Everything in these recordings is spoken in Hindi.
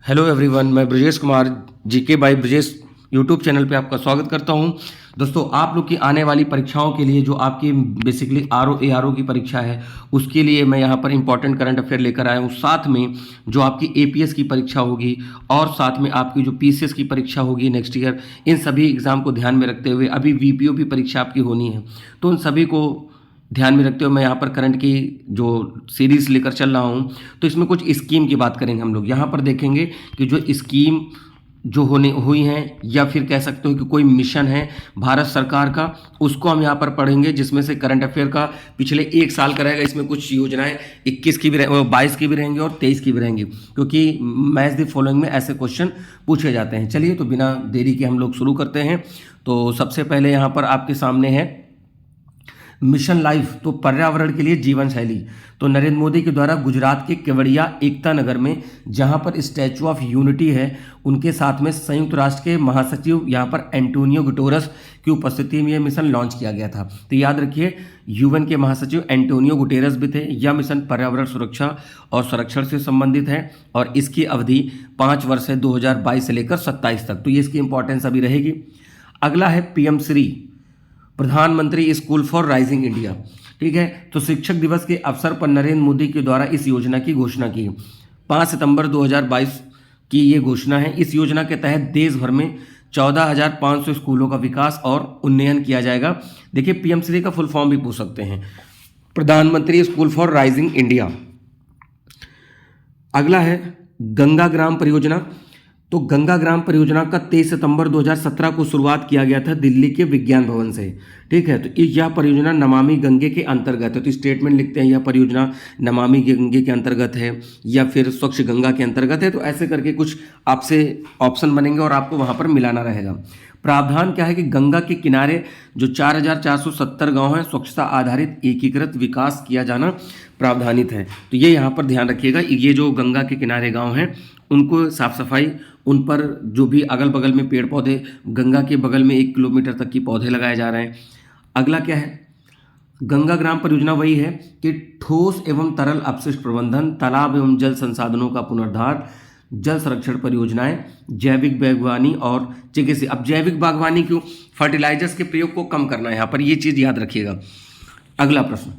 हेलो एवरीवन, मैं Brajesh Kumar GK by Brajesh YouTube channel पे आपका स्वागत करता हूं। दोस्तों, आप लोग की आने वाली परीक्षाओं के लिए जो आपकी बेसिकली आर ओ की परीक्षा है, उसके लिए मैं यहां पर इंपॉर्टेंट करंट अफेयर लेकर आया हूं। साथ में जो आपकी एपीएस की परीक्षा होगी और साथ में आपकी जो पीसीएस की परीक्षा होगी नेक्स्ट ईयर, इन सभी एग्जाम को ध्यान में रखते हुए अभी वीपीओ की परीक्षा आपकी होनी है, तो उन सभी को ध्यान में रखते हुए मैं यहाँ पर करंट की जो सीरीज़ लेकर चल रहा हूँ। तो इसमें कुछ स्कीम की बात करेंगे हम लोग। यहाँ पर देखेंगे कि जो स्कीम जो होने हुई हैं, या फिर कह सकते हो कि कोई मिशन है भारत सरकार का, उसको हम यहाँ पर पढ़ेंगे, जिसमें से करंट अफेयर का पिछले एक साल का रहेगा। इसमें कुछ योजनाएं 21 की भी 22 की भी रहेंगी और 23 की भी रहेंगी, क्योंकि मैच द फॉलोइंग में ऐसे क्वेश्चन पूछे जाते हैं। चलिए, तो बिना देरी के हम लोग शुरू करते हैं। तो सबसे पहले यहाँ पर आपके सामने है मिशन लाइफ, तो पर्यावरण के लिए जीवन शैली। तो नरेंद्र मोदी के द्वारा गुजरात के केवड़िया एकता नगर में, जहां पर स्टैचू ऑफ यूनिटी है, उनके साथ में संयुक्त राष्ट्र के महासचिव यहां पर एंटोनियो गुटेरेस की उपस्थिति में यह मिशन लॉन्च किया गया था। तो याद रखिए, यूएन के महासचिव एंटोनियो गुटेरेस भी थे। यह मिशन पर्यावरण सुरक्षा और संरक्षण से संबंधित है और इसकी अवधि 5 वर्ष है, 2022 से लेकर 27 तक। तो ये इसकी इंपॉर्टेंस अभी रहेगी। अगला है पीएम श्री, प्रधानमंत्री स्कूल फॉर राइजिंग इंडिया। ठीक है, तो शिक्षक दिवस के अवसर पर नरेंद्र मोदी के द्वारा इस योजना की घोषणा की। 5 सितंबर 2022 की ये घोषणा है। इस योजना के तहत देश भर में 14,500 स्कूलों का विकास और उन्नयन किया जाएगा। देखिए, पीएम श्री का फुल फॉर्म भी पूछ सकते हैं, प्रधानमंत्री स्कूल फॉर राइजिंग इंडिया। अगला है गंगा ग्राम परियोजना। तो गंगा ग्राम परियोजना का 23 सितंबर 2017 को शुरुआत किया गया था दिल्ली के विज्ञान भवन से। ठीक है, तो यह परियोजना नमामि गंगे के अंतर्गत है। तो स्टेटमेंट लिखते हैं, यह परियोजना नमामि गंगे के अंतर्गत है या फिर स्वच्छ गंगा के अंतर्गत है। तो ऐसे करके कुछ आपसे ऑप्शन बनेंगे और आपको वहां पर मिलाना रहेगा। प्रावधान क्या है कि गंगा के किनारे जो 4,470 गांव हैं, स्वच्छता आधारित एकीकृत विकास किया जाना प्रावधानित है। तो ये यहाँ पर ध्यान रखिएगा, ये जो गंगा के किनारे गांव हैं उनको साफ सफाई, उन पर जो भी अगल बगल में पेड़ पौधे, गंगा के बगल में 1 किलोमीटर तक की पौधे लगाए जा रहे हैं। अगला क्या है, गंगा ग्राम परियोजना वही है कि ठोस एवं तरल अपशिष्ट प्रबंधन, तालाब एवं जल संसाधनों का पुनरुद्धार, जल संरक्षण परियोजनाएं, जैविक बागवानी और चिकित्सा। अब जैविक बागवानी क्यों? फर्टिलाइजर्स के प्रयोग को कम करना है, यहाँ पर ये चीज़ याद रखिएगा। अगला प्रश्न,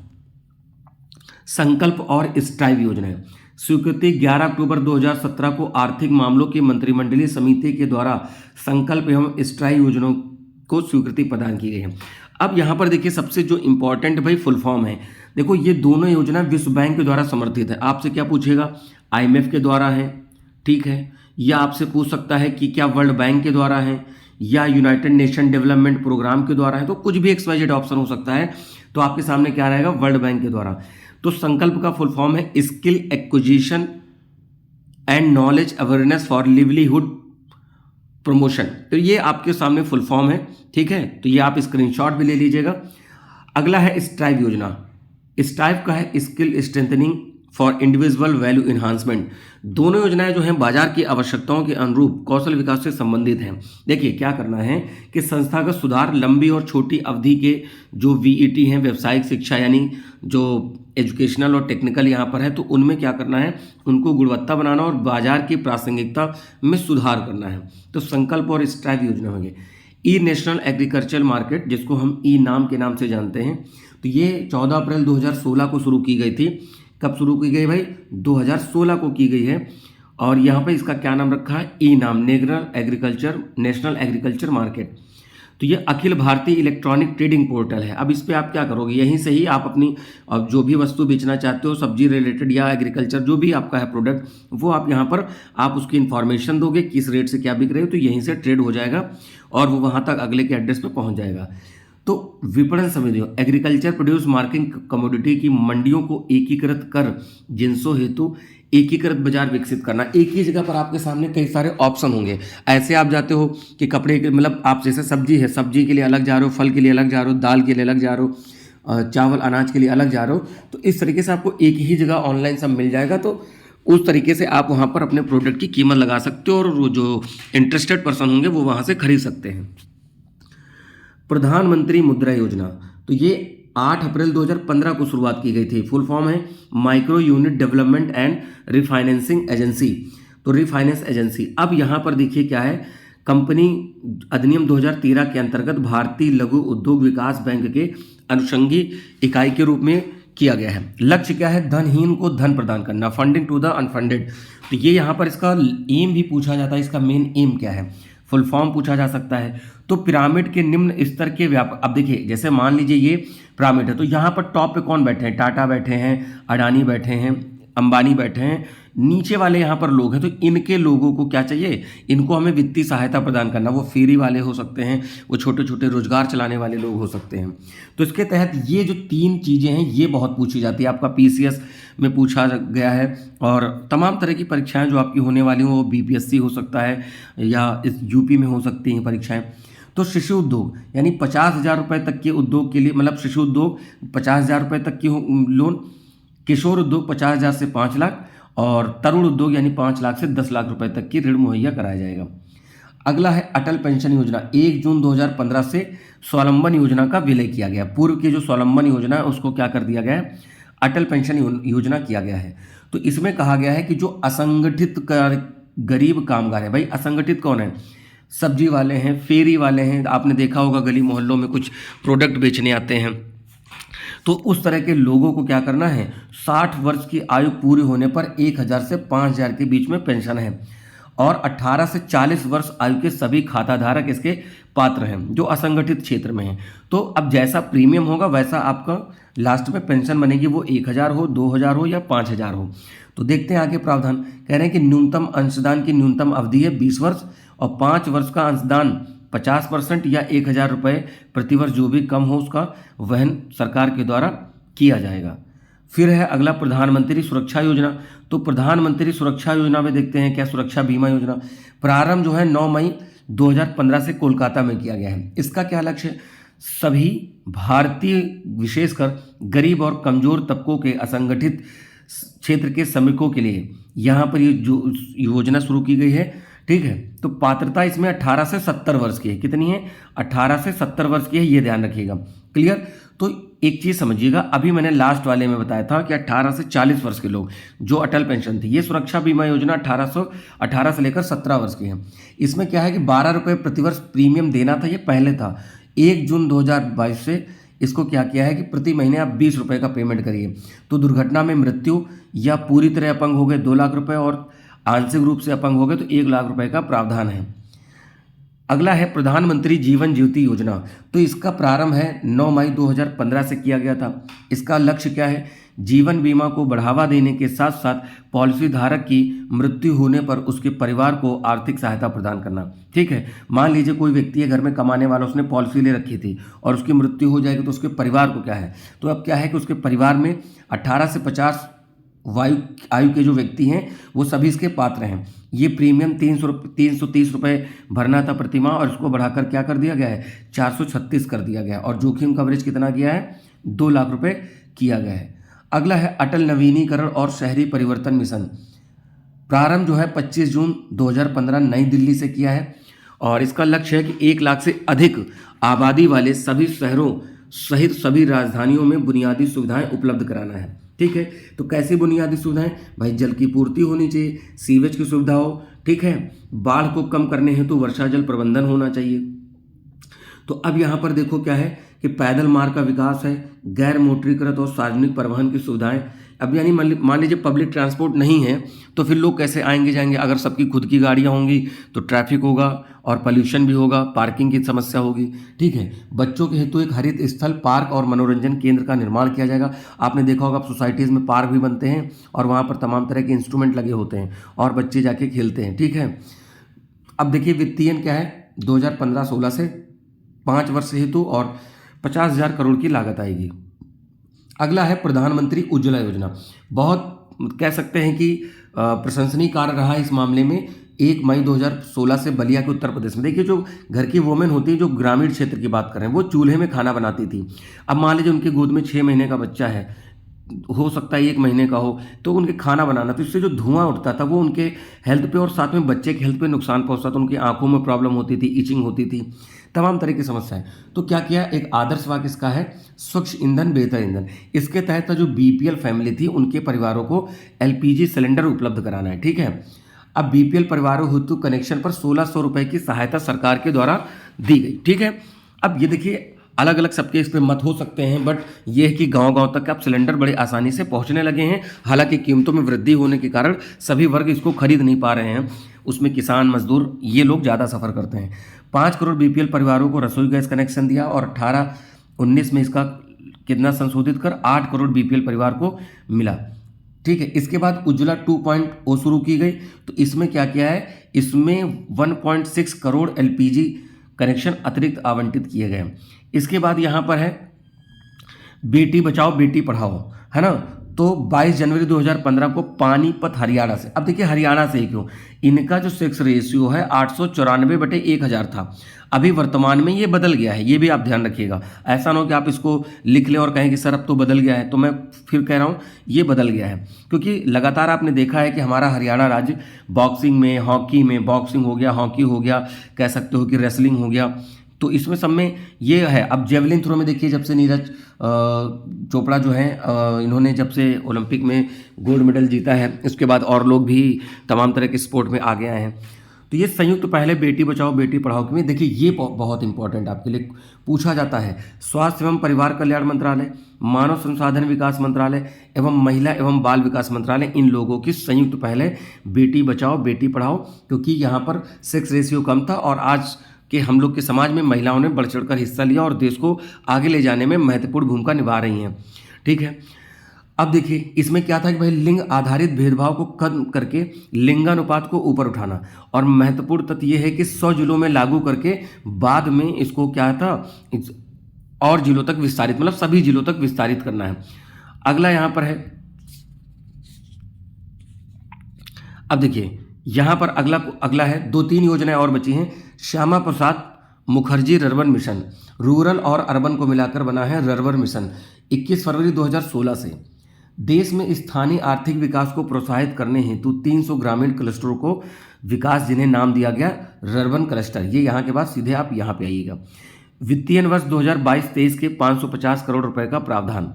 संकल्प और स्ट्राइव योजनाएं। स्वीकृति 11 अक्टूबर 2017 को आर्थिक मामलों की मंत्रिमंडलीय समिति के द्वारा संकल्प एवं स्ट्राइव योजनाओं को स्वीकृति प्रदान की गई है। अब यहाँ पर देखिए, सबसे जो इंपॉर्टेंट भाई फुल फॉर्म है। देखो, ये दोनों योजना विश्व बैंक के द्वारा समर्थित है। आपसे क्या पूछेगा? आईएमएफ के द्वारा है, ठीक है, या आपसे पूछ सकता है कि क्या वर्ल्ड बैंक के द्वारा है या यूनाइटेड नेशन डेवलपमेंट प्रोग्राम के द्वारा है। तो कुछ भी एक्सवाइजेड ऑप्शन हो सकता है। तो आपके सामने क्या रहेगा? वर्ल्ड बैंक के द्वारा। तो संकल्प का फुल फॉर्म है skill acquisition and knowledge awareness for livelihood promotion. तो ये आपके सामने फुल फॉर्म है, ठीक है, तो ये आप स्क्रीनशॉट भी ले लीजिएगा। अगला है स्ट्राइव योजना। स्ट्राइव का है skill strengthening for individual value enhancement. दोनों योजनाएं जो हैं बाजार की आवश्यकताओं के अनुरूप कौशल विकास से संबंधित हैं। देखिए, क्या करना है कि संस्थागत सुधार, लंबी और छोटी अवधि के जो वीईटी हैं, व्यावसायिक शिक्षा यानी जो एजुकेशनल और टेक्निकल यहाँ पर है, तो उनमें क्या करना है, उनको गुणवत्ता बनाना और बाजार की प्रासंगिकता में सुधार करना है। तो संकल्प और स्ट्राइव योजना होंगे। ई नेशनल एग्रीकल्चर मार्केट, जिसको हम ई नाम के नाम से जानते हैं, तो ये 14 अप्रैल 2016 को शुरू की गई थी। कब शुरू की गई भाई? 2016 को की गई है। और यहाँ पे इसका क्या नाम रखा है? ई नाम, नेशनल एग्रीकल्चर मार्केट। तो ये Akhil Bharatiya electronic trading portal है। अब इस पे आप क्या करोगे, यहीं से ही आप अपनी अब जो भी वस्तु बेचना चाहते हो, सब्जी रिलेटेड या एग्रीकल्चर जो भी आपका है प्रोडक्ट, वो आप यहाँ पर आप उसकी इन्फॉर्मेशन दोगे, किस रेट से क्या बिक रहे हो, तो यहीं से ट्रेड हो जाएगा और वो वहाँ तक अगले के एड्रेस पे पहुँच जाएगा। तो विपणन समितियों, एग्रीकल्चर प्रोड्यूस मार्केटिंग कमोडिटी की मंडियों को एकीकृत कर जिनसों हेतु एकीकृत बाजार विकसित करना। एक ही जगह पर आपके सामने कई सारे ऑप्शन होंगे। ऐसे आप जाते हो कि कपड़े के, मतलब आप जैसे सब्जी है, सब्जी के लिए अलग जा रहे हो, फल के लिए अलग जा रहे हो, दाल के लिए अलग जा रहे हो, चावल अनाज के लिए अलग जा रहे हो। तो इस तरीके से आपको एक ही जगह ऑनलाइन सब मिल जाएगा। तो उस तरीके से आप वहाँ पर अपने प्रोडक्ट की कीमत लगा सकते हो और जो इंटरेस्टेड पर्सन होंगे वो वहाँ से खरीद सकते हैं। प्रधानमंत्री मुद्रा योजना, तो ये 8 अप्रैल 2015 को शुरुआत की गई थी। फुल फॉर्म है micro unit development and refinancing agency. तो रिफाइनेंस एजेंसी। अब यहाँ पर देखिए क्या है, कंपनी अधिनियम 2013 के अंतर्गत भारतीय लघु उद्योग विकास बैंक के अनुषंगी इकाई के रूप में किया गया है। लक्ष्य क्या है, धनहीन को धन प्रदान करना, फंडिंग टू द अनफंडेड। तो ये यहाँ पर इसका एम भी पूछा जाता है, इसका मेन एम क्या है, फुल फॉर्म पूछा जा सकता है। तो पिरामिड के निम्न स्तर के व्यापार, अब देखिए जैसे मान लीजिए ये पिरामिड है, तो यहाँ पर टॉप पे कौन बैठे हैं, टाटा बैठे हैं, अडानी बैठे हैं, अंबानी बैठे हैं, नीचे वाले यहाँ पर लोग हैं। तो इनके लोगों को क्या चाहिए, इनको हमें वित्तीय सहायता प्रदान करना। वो फेरी वाले हो सकते हैं, वो छोटे छोटे रोजगार चलाने वाले लोग हो सकते हैं। तो इसके तहत ये जो 3 चीज़ें हैं ये बहुत पूछी जाती है, आपका पीसीएस में पूछा गया है, और तमाम तरह की परीक्षाएं जो आपकी होने वाली हो, वो बीपीएससी हो सकता है या इस यूपी में हो सकती हैं परीक्षाएं। तो शिशु उद्योग यानी 50,000 रुपये तक के उद्योग के लिए, मतलब शिशु उद्योग 50,000 रुपये तक की लोन, किशोर उद्योग 50,000 से 5 लाख, और तरुण उद्योग यानी 5 लाख से 10 लाख रुपए तक की ऋण मुहैया कराया जाएगा। अगला है अटल पेंशन योजना। 1 जून 2015 से स्वावलंबन योजना का विलय किया गया। पूर्व की जो स्वावलंबन योजना है उसको क्या कर दिया गया है, अटल पेंशन योजना किया गया है। तो इसमें कहा गया है कि जो असंगठित गरीब कामगार है, भाई असंगठित कौन है, सब्जी वाले हैं, फेरी वाले हैं, आपने देखा होगा गली मोहल्लों में कुछ प्रोडक्ट बेचने आते हैं, तो उस तरह के लोगों को क्या करना है, 60 वर्ष की आयु पूरी होने पर 1,000 से 5,000 के बीच में पेंशन है, और 18 से 40 वर्ष आयु के सभी खाताधारक इसके पात्र हैं जो असंगठित क्षेत्र में हैं। तो अब जैसा प्रीमियम होगा वैसा आपका लास्ट में पेंशन बनेगी, वो 1,000 हो, 2,000 हो या 5,000 हो। तो देखते हैं आगे प्रावधान। कह रहे हैं कि न्यूनतम अंशदान की न्यूनतम अवधि है 20 वर्ष, और 5 वर्ष का अंशदान 50% या 1,000 रुपये प्रतिवर्ष जो भी कम हो उसका वहन सरकार के द्वारा किया जाएगा। फिर है अगला प्रधानमंत्री सुरक्षा योजना। तो प्रधानमंत्री सुरक्षा योजना में देखते हैं क्या, सुरक्षा बीमा योजना। प्रारंभ जो है 9 मई 2015 से कोलकाता में किया गया है। इसका क्या लक्ष्य है, सभी भारतीय विशेषकर गरीब और कमजोर तबकों के असंगठित क्षेत्र के श्रमिकों के लिए यहाँ पर ये जो योजना शुरू की गई है, ठीक है। तो पात्रता इसमें 18 से 70 वर्ष की है। कितनी है, 18 से 70 वर्ष की है, ये ध्यान रखिएगा। क्लियर। तो एक चीज़ समझिएगा, अभी मैंने लास्ट वाले में बताया था कि 18 से 40 वर्ष के लोग जो अटल पेंशन थी, ये सुरक्षा बीमा योजना 18 से लेकर 17 वर्ष की है। इसमें क्या है कि 12 रुपये प्रतिवर्ष प्रीमियम देना था, ये पहले था। 1 जून 2022 से इसको क्या किया है कि प्रति महीने आप 20 रुपये का पेमेंट करिए। तो दुर्घटना में मृत्यु या पूरी तरह अपंग हो गए 2 लाख रुपये, और आंशिक रूप से अपंग हो गए तो 1 लाख रुपए का प्रावधान है। अगला है प्रधानमंत्री जीवन ज्योति योजना। तो इसका प्रारंभ है 9 मई 2015 से किया गया था। इसका लक्ष्य क्या है, जीवन बीमा को बढ़ावा देने के साथ साथ पॉलिसी धारक की मृत्यु होने पर उसके परिवार को आर्थिक सहायता प्रदान करना। ठीक है, मान लीजिए कोई व्यक्ति है घर में कमाने वाला, उसने पॉलिसी ले रखी थी और उसकी मृत्यु हो जाएगी तो उसके परिवार को क्या है, तो अब क्या है कि उसके परिवार में 18 से 50 आयु के जो व्यक्ति हैं वो सभी इसके पात्र हैं। ये प्रीमियम 330 रुपये भरना था प्रति माह, और इसको बढ़ाकर क्या कर दिया गया है, 436 कर दिया गया है, और जोखिम कवरेज कितना किया है, 2 लाख रुपए किया गया है। अगला है अटल नवीनीकरण और शहरी परिवर्तन मिशन। प्रारंभ जो है 25 जून 2015 नई दिल्ली से किया है, और इसका लक्ष्य है कि 1 लाख से अधिक आबादी वाले सभी शहरों सहित सभी राजधानियों में बुनियादी सुविधाएं उपलब्ध कराना है। ठीक है, तो कैसी बुनियादी सुविधाएं, भाई जल की पूर्ति होनी चाहिए, सीवेज की सुविधा हो, ठीक है, बाढ़ को कम करने हेतु वर्षा जल प्रबंधन होना चाहिए। तो अब यहाँ पर देखो क्या है कि पैदल मार्ग का विकास है, गैर मोटरीकृत और सार्वजनिक परिवहन की सुविधाएं। अब यानी मान लीजिए पब्लिक ट्रांसपोर्ट नहीं है तो फिर लोग कैसे आएंगे जाएंगे, अगर सबकी खुद की गाड़ियां होंगी तो ट्रैफिक होगा और पॉल्यूशन भी होगा, पार्किंग की समस्या होगी। ठीक है, बच्चों के हेतु एक हरित स्थल, पार्क और मनोरंजन केंद्र का निर्माण किया जाएगा। आपने देखा होगा सोसाइटीज़ में पार्क भी बनते हैं और वहाँ पर तमाम तरह के इंस्ट्रूमेंट लगे होते हैं और बच्चे जाके खेलते हैं। ठीक है, अब देखिए वित्तीयन क्या है, 2015-16 से 5 वर्ष हेतु और 50,000 करोड़ की लागत आएगी। अगला है प्रधानमंत्री उज्ज्वला योजना। बहुत कह सकते हैं कि प्रशंसनीय कार्य रहा इस मामले में। 1 मई 2016 से बलिया के उत्तर प्रदेश में, देखिए जो घर की वोमेन होती है, जो ग्रामीण क्षेत्र की बात करें, वो चूल्हे में खाना बनाती थी। अब मान लीजिए उनकी गोद में 6 महीने का बच्चा है, हो सकता है 1 महीने का हो, तो उनके खाना बनाना, तो इससे जो धुआं उठता था वो उनके हेल्थ पे और साथ में बच्चे के हेल्थ पे नुकसान पहुंचता था। उनकी आंखों में प्रॉब्लम होती थी, इचिंग होती थी, तमाम तरह की समस्याएं। तो क्या किया, एक आदर्श वाक्य इसका है, स्वच्छ ईंधन बेहतर ईंधन। इसके तहत जो बीपीएल फैमिली थी उनके परिवारों को एलपीजी सिलेंडर उपलब्ध कराना है। ठीक है, अब बीपीएल परिवारों हेतु कनेक्शन पर 1600 रुपए की सहायता सरकार के द्वारा दी गई। ठीक है, अब ये देखिए अलग अलग सबके इस पे मत हो सकते हैं, बट ये है कि गांव-गांव तक अब सिलेंडर बड़े आसानी से पहुंचने लगे हैं। हालांकि कीमतों में वृद्धि होने के कारण सभी वर्ग इसको खरीद नहीं पा रहे हैं, उसमें किसान, मजदूर ये लोग ज़्यादा सफ़र करते हैं। 5 करोड़ बीपीएल परिवारों को रसोई गैस कनेक्शन दिया और 18-19 में इसका कितना संशोधित कर 8 करोड़ बीपीएल परिवार को मिला। ठीक है, इसके बाद उज्ज्वला 2.0 शुरू की गई। तो इसमें क्या किया है, इसमें 1.6 करोड़ एलपीजी कनेक्शन अतिरिक्त आवंटित किए गए। इसके बाद यहाँ पर है बेटी बचाओ बेटी पढ़ाओ, है ना। तो 22 जनवरी 2015 को पानीपत हरियाणा से, अब देखिए हरियाणा से ही क्यों, इनका जो सेक्स रेशियो है 894/1000 था। अभी वर्तमान में ये बदल गया है, ये भी आप ध्यान रखिएगा। ऐसा ना हो कि आप इसको लिख लें और कहें कि सर अब तो बदल गया है, तो मैं फिर कह रहा हूँ ये बदल गया है, क्योंकि लगातार आपने देखा है कि हमारा हरियाणा राज्य बॉक्सिंग में, हॉकी में, बॉक्सिंग हो गया, हॉकी हो गया, कह सकते हो कि रेसलिंग हो गया, तो इसमें सब में ये है। अब जेवलिन थ्रो में देखिए, जब से नीरज चोपड़ा जो है इन्होंने जब से ओलंपिक में गोल्ड मेडल जीता है, इसके बाद और लोग भी तमाम तरह के स्पोर्ट में आगे आए हैं। तो ये संयुक्त पहले बेटी बचाओ बेटी पढ़ाओ में देखिए ये बहुत इंपॉर्टेंट आपके लिए पूछा जाता है। स्वास्थ्य एवं परिवार कल्याण मंत्रालय, मानव संसाधन विकास मंत्रालय एवं महिला एवं बाल विकास मंत्रालय, इन लोगों की संयुक्त पहले बेटी बचाओ बेटी पढ़ाओ, क्योंकि यहाँ पर सेक्स रेशियो कम था और आज कि हम लोग के समाज में महिलाओं ने बढ़ चढ़कर हिस्सा लिया और देश को आगे ले जाने में महत्वपूर्ण भूमिका निभा रही हैं। ठीक है, अब देखिए इसमें क्या था कि भाई लिंग आधारित भेदभाव को कम करके लिंगानुपात को ऊपर उठाना, और महत्वपूर्ण तथ्य ये है कि 100 जिलों में लागू करके बाद में इसको क्या था और जिलों तक विस्तारित, मतलब सभी जिलों तक विस्तारित करना है। अगला यहां पर है, अब देखिए यहां पर अगला है 2-3 योजनाएं और बची हैं। Shyama Prasad Mukherjee rurban mission, rural और अर्बन को मिलाकर बना है रर्बन मिशन। 21 फरवरी 2016 से देश में स्थानीय आर्थिक विकास को प्रोत्साहित करने हेतु 300 ग्रामीण क्लस्टरों को विकास, जिन्हें नाम दिया गया रर्बन क्लस्टर। ये यहाँ के बाद सीधे आप यहाँ पे आइएगा। वित्तीय वर्ष 2022-23 के 550 करोड़ रुपए का प्रावधान।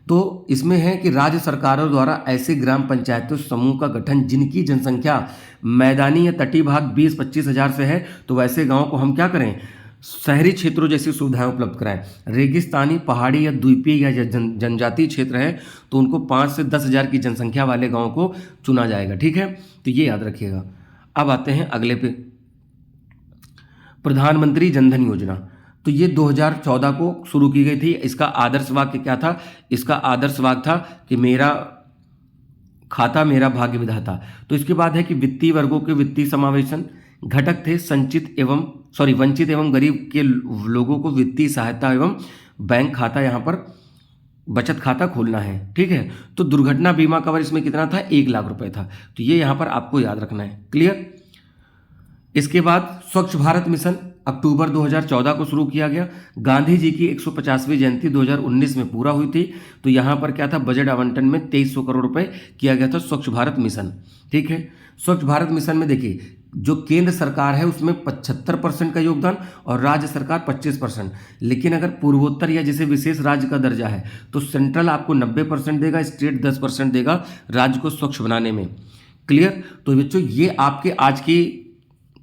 तो इसमें है कि राज्य सरकारों द्वारा ऐसे ग्राम पंचायतों समूह का गठन जिनकी जनसंख्या मैदानी या तटीय भाग 20-25 हज़ार से है, तो वैसे गांव को हम क्या करें, शहरी क्षेत्रों जैसी सुविधाएं उपलब्ध कराएं। रेगिस्तानी, पहाड़ी या द्वीपीय या जनजातीय क्षेत्र है तो उनको 5 से 10 हज़ार की जनसंख्या वाले गाँव को चुना जाएगा। ठीक है, तो ये याद रखिएगा। अब आते हैं अगले पे, प्रधानमंत्री जनधन योजना। तो ये 2014 को शुरू की गई थी। इसका आदर्श वाक्य क्या था, इसका आदर्श वाक्य था कि मेरा खाता मेरा भाग्य विधाता। तो इसके बाद है कि वित्तीय वर्गों के वित्तीय समावेशन घटक थे वंचित एवं गरीब के लोगों को वित्तीय सहायता एवं बैंक खाता, यहाँ पर बचत खाता खोलना है। ठीक है, तो दुर्घटना बीमा कवर इसमें कितना था, 1 लाख रुपए था। तो ये यहाँ पर आपको याद रखना है। क्लियर। इसके बाद स्वच्छ भारत मिशन अक्टूबर 2014 को शुरू किया गया। गांधी जी की 150वीं जयंती 2019 में पूरा हुई थी। तो यहाँ पर क्या था, बजट आवंटन में 2300 करोड़ रुपए किया गया था स्वच्छ भारत मिशन। ठीक है, स्वच्छ भारत मिशन में देखिए जो केंद्र सरकार है उसमें 75% का योगदान और राज्य सरकार 25%। लेकिन अगर पूर्वोत्तर या जिसे विशेष राज्य का दर्जा है तो सेंट्रल आपको 90% देगा, स्टेट 10% देगा राज्य को स्वच्छ बनाने में। क्लियर। तो बच्चों ये आपके आज की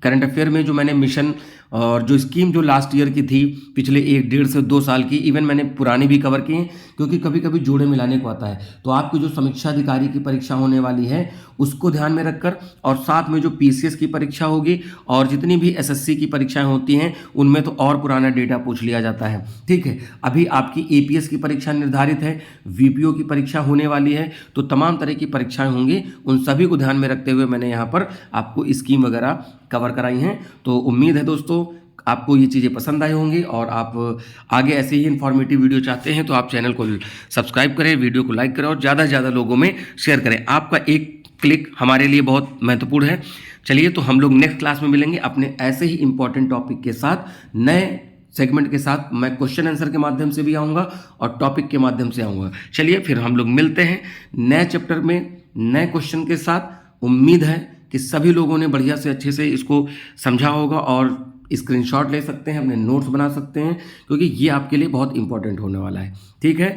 करंट अफेयर में जो मैंने मिशन और जो स्कीम जो लास्ट ईयर की थी, पिछले 1-1.5 से 2 साल की, इवन मैंने पुरानी भी कवर की हैं, क्योंकि कभी कभी जोड़े मिलाने को आता है। तो आपकी जो समीक्षा अधिकारी की परीक्षा होने वाली है उसको ध्यान में रखकर, और साथ में जो पीसीएस की परीक्षा होगी और जितनी भी एसएससी की परीक्षाएं होती हैं उनमें तो और पुराना डेटा पूछ लिया जाता है। ठीक है, अभी आपकी एपीएस की परीक्षा निर्धारित है, वीपीओ की परीक्षा होने वाली है, तो तमाम तरह की परीक्षाएं होंगी, उन सभी को ध्यान में रखते हुए मैंने यहाँ पर आपको स्कीम वगैरह कवर कराई हैं। तो उम्मीद है दोस्तों आपको ये चीज़ें पसंद आई होंगी, और आप आगे ऐसे ही इन्फॉर्मेटिव वीडियो चाहते हैं तो आप चैनल को सब्सक्राइब करें, वीडियो को लाइक करें और ज़्यादा से ज़्यादा लोगों में शेयर करें। आपका एक क्लिक हमारे लिए बहुत महत्वपूर्ण है। चलिए, तो हम लोग नेक्स्ट क्लास में मिलेंगे अपने ऐसे ही इंपॉर्टेंट टॉपिक के साथ, नए सेगमेंट के साथ। मैं क्वेश्चन आंसर के माध्यम से भी आऊँगा और टॉपिक के माध्यम से आऊँगा। चलिए फिर हम लोग मिलते हैं नए चैप्टर में नए क्वेश्चन के साथ। उम्मीद है कि सभी लोगों ने बढ़िया से अच्छे से इसको समझा होगा और स्क्रीनशॉट ले सकते हैं, अपने नोट्स बना सकते हैं, क्योंकि ये आपके लिए बहुत इंपॉर्टेंट होने वाला है। ठीक है,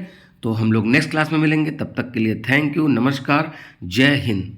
तो हम लोग नेक्स्ट क्लास में मिलेंगे। तब तक के लिए थैंक यू, नमस्कार, जय हिंद।